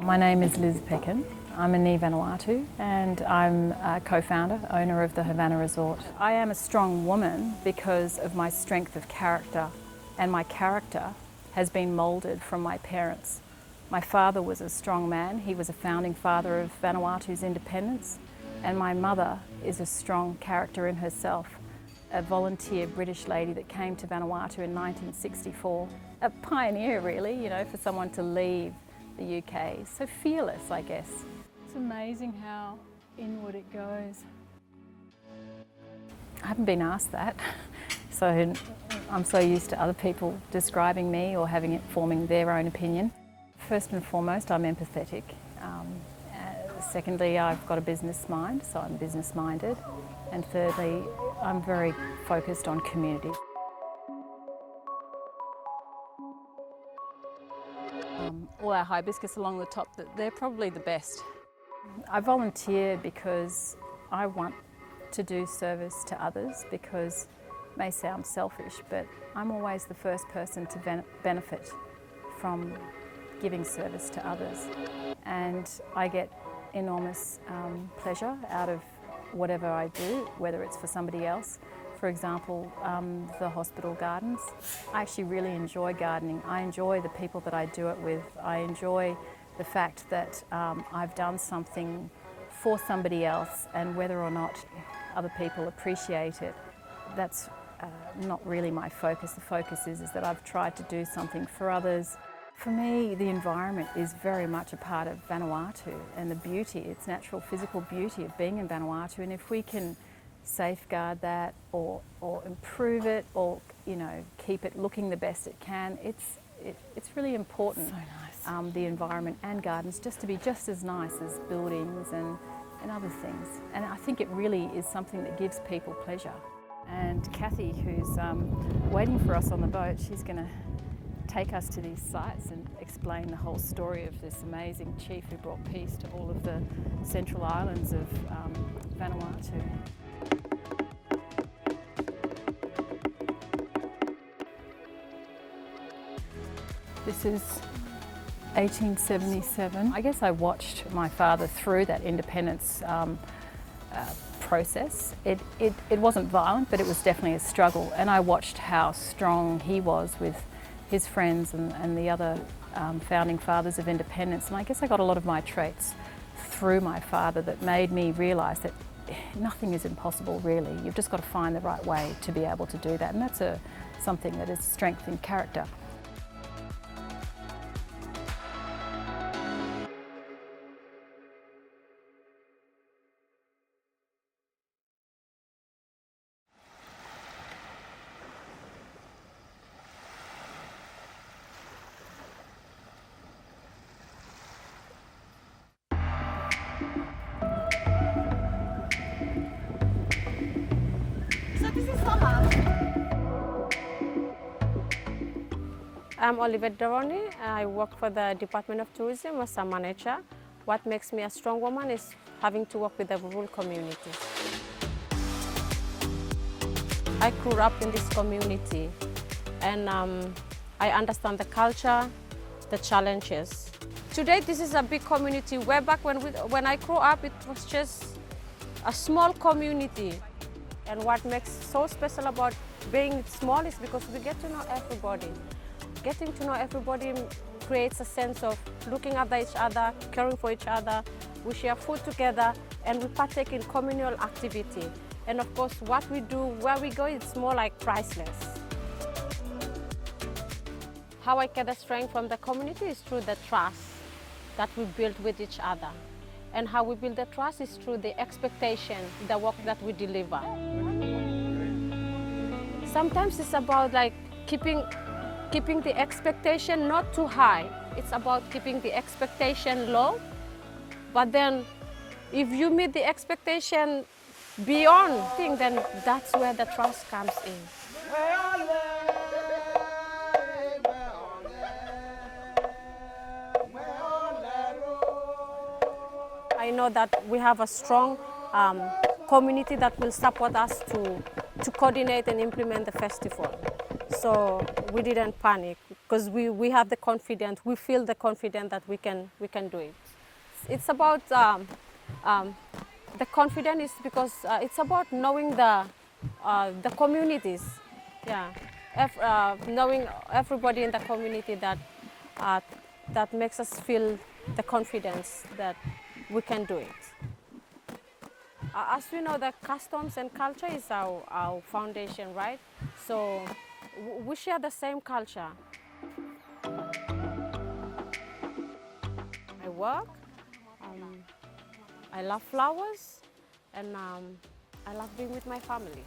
My name is Liz Peckin. I'm Adela Vanuatu and I'm a co-founder, owner of the Havana Resort. I am a strong woman because of my strength of character, and my character has been moulded from my parents. My father was a strong man. He was a founding father of Vanuatu's independence, and my mother is a strong character in herself, a volunteer British lady that came to Vanuatu in 1964. A pioneer really, you know, for someone to leave the UK. So fearless, I guess. It's amazing how inward it goes. I haven't been asked that, so I'm so used to other people describing me or having it forming their own opinion. First and foremost, I'm empathetic. Secondly, I've got a business mind, so I'm business minded. And thirdly, I'm very focused on community. All our hibiscus along the top, they're probably the best. I volunteer because I want to do service to others, because it may sound selfish, but I'm always the first person to benefit from giving service to others. And I get enormous pleasure out of whatever I do, whether it's for somebody else. For example, the hospital gardens. I actually really enjoy gardening. I enjoy the people that I do it with. I enjoy the fact that I've done something for somebody else, and whether or not other people appreciate it, that's not really my focus. The focus is that I've tried to do something for others. For me, the environment is very much a part of Vanuatu, and the beauty, its natural physical beauty of being in Vanuatu. And if we can safeguard that or improve it, or keep it looking the best it can, it's really important. So nice. The environment and gardens just to be just as nice as buildings and other things. And I think it really is something that gives people pleasure. And Kathy, who's waiting for us on the boat, she's going to take us to these sites and explain the whole story of this amazing chief who brought peace to all of the central islands of Vanuatu. This is 1877. I guess I watched my father through that independence process. It wasn't violent, but it was definitely a struggle. And I watched how strong he was with his friends and the other founding fathers of independence. And I guess I got a lot of my traits through my father that made me realise that nothing is impossible really. You've just got to find the right way to be able to do that. And that's something that is strength in character. I'm Adela Vanuatu. I work for the Department of Tourism as a manager. What makes me a strong woman is having to work with the rural community. I grew up in this community, and I understand the culture, the challenges. Today this is a big community. Way back when I grew up, it was just a small community. And what makes so special about being small is because we get to know everybody. Getting to know everybody creates a sense of looking after each other, caring for each other. We share food together and we partake in communal activity. And of course, what we do, where we go, it's more like priceless. How I get the strength from the community is through the trust that we build with each other. And how we build the trust is through the expectation, the work that we deliver. Sometimes it's about keeping the expectation not too high. It's about keeping the expectation low. But then if you meet the expectation beyond thing, then that's where the trust comes in. I know that we have a strong community that will support us to coordinate and implement the festival. So we didn't panic because we have the confidence, we feel the confidence that we can do it. It's about the confidence is because it's about knowing the communities, yeah, knowing everybody in the community that makes us feel the confidence that we can do it. As we know, the customs and culture is our foundation, right? So we share the same culture. I work, I love flowers, and I love being with my family.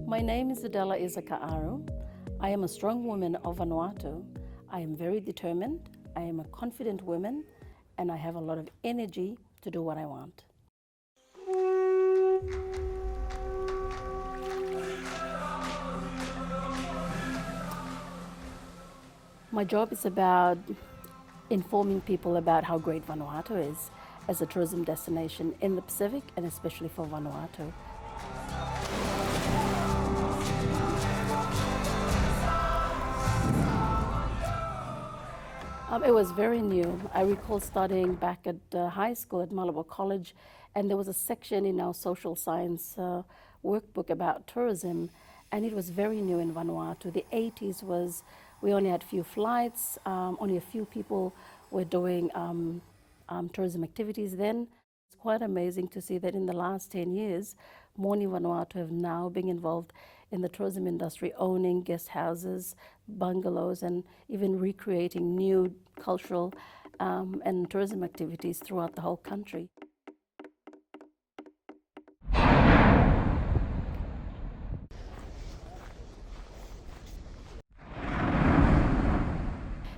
My name is Adela Vanuatu. I am a strong woman of Vanuatu. I am very determined, I am a confident woman, and I have a lot of energy to do what I want. My job is about informing people about how great Vanuatu is as a tourism destination in the Pacific and especially for Vanuatu. It was very new. I recall studying back at high school at Malabo College, and there was a section in our social science workbook about tourism, and it was very new in Vanuatu. The 80s was, we only had few flights, only a few people were doing tourism activities then. It's quite amazing to see that in the last 10 years, Moni Vanuatu have now been involved in the tourism industry, owning guest houses, bungalows, and even recreating new cultural and tourism activities throughout the whole country.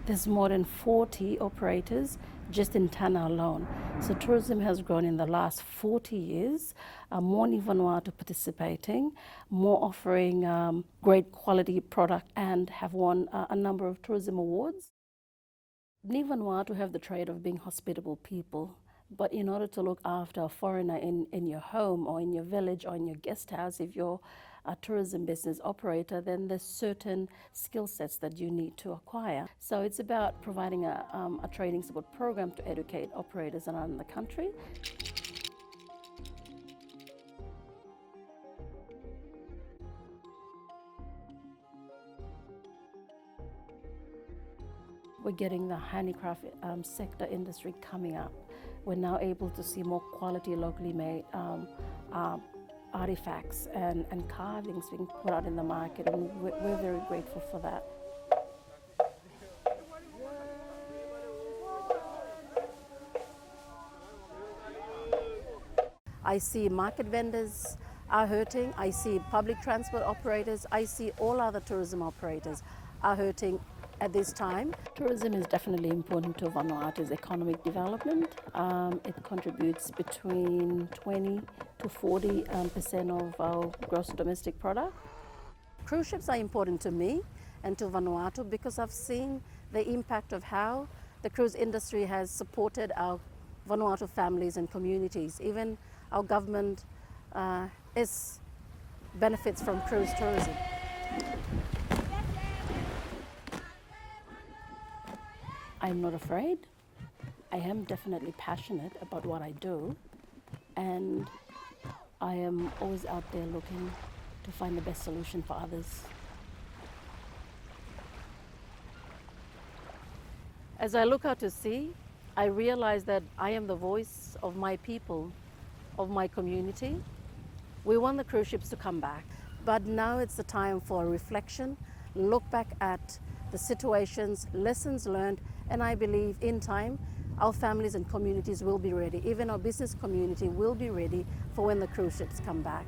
There's more than 40 operators just in Tanna alone. So tourism has grown in the last 40 years, more in Vanuatu participating, more offering great quality product, and have won a number of tourism awards. Ni Vanuatu have the trait of being hospitable people. But in order to look after a foreigner in your home or in your village or in your guest house, if you're a tourism business operator, then there's certain skill sets that you need to acquire. So it's about providing a training support program to educate operators around the country. We're getting the handicraft sector industry coming up. We're now able to see more quality locally made artifacts and carvings being put out in the market, and we're very grateful for that. I see market vendors are hurting, I see public transport operators, I see all other tourism operators are hurting at this time. Tourism is definitely important to Vanuatu's economic development. It contributes between 20 to 40% of our gross domestic product. Cruise ships are important to me and to Vanuatu because I've seen the impact of how the cruise industry has supported our Vanuatu families and communities. Even our government benefits from cruise tourism. I'm not afraid. I am definitely passionate about what I do, and I am always out there looking to find the best solution for others. As I look out to sea, I realize that I am the voice of my people, of my community. We want the cruise ships to come back, but now it's the time for reflection, look back at the situations, lessons learned, And I believe in time, our families and communities will be ready. Even our business community will be ready for when the cruise ships come back.